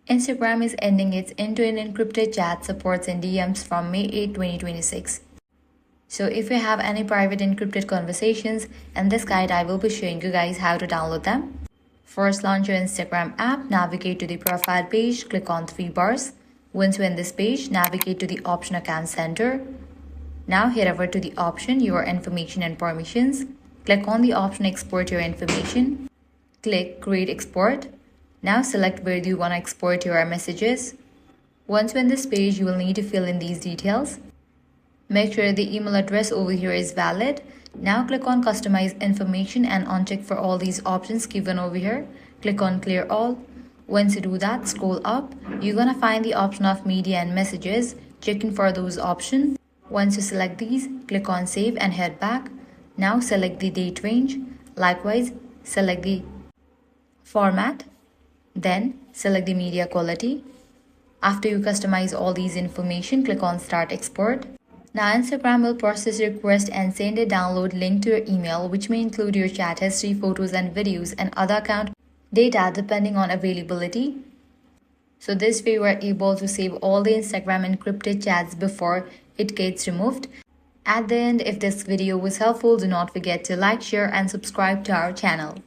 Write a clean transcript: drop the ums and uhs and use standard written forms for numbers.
Instagram is ending its end-to-end encrypted chat supports in DMs from May 8, 2026. So if you have any private encrypted conversations, in this guide I will be showing you guys how to download them. First, launch your Instagram app, navigate to the profile page, click on 3 bars. Once you're in this page, navigate to the option Account Center. Now head over to the option Your Information and Permissions. Click on the option Export Your Information. Click Create Export. Now select where you want to export your messages. Once you're in this page, you will need to fill in these details. Make sure the email address over here is valid. Now click on Customize Information and uncheck for all these options given over here. Click on Clear All. Once you do that, scroll up. You're gonna find the option of Media and Messages. Check in for those options. Once you select these, click on Save and head back. Now select the date range. Likewise, select the format. Then select the media quality. After you customize all these information, click on Start Export. Now Instagram will process your request and send a download link to your email, which may include your chat history, photos and videos, and other account data depending on availability. So this way you are able to save all the Instagram encrypted chats before it gets removed. At the end, if this video was helpful, do not forget to like, share and subscribe to our channel.